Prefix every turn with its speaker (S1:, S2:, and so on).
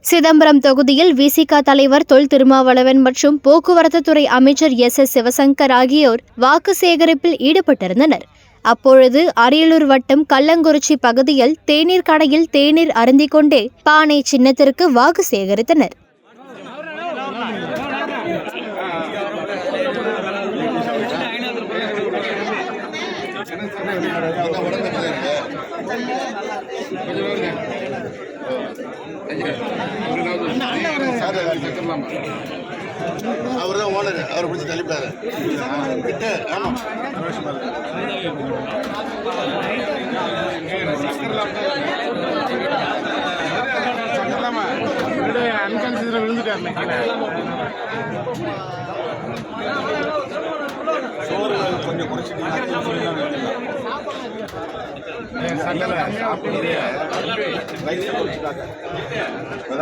S1: சிதம்பரம் தொகுதியில் விசிக தலைவர் தொல் திருமாவளவன் மற்றும் போக்குவரத்து துறை அமைச்சர் எஸ். சிவசங்கர் ஆகியோர் வாக்கு சேகரிப்பில் ஈடுபட்டிருந்தனர். அப்பொழுது அரியலூர் வட்டம் கள்ளங்குறிச்சி பகுதியில் தேநீர் கடையில் தேநீர் அருந்திக் கொண்டே பானை சின்னத்திற்கு வாக்கு சேகரித்தனர்.
S2: அவர்தான் ஓனர், அவரை பிடிச்சி தள்ளிப்பாரு. ஆமாம், அன்கான்சியஸில் விழுந்துட்டாரு. சோறு கொஞ்சம் குறைச்சிட்டு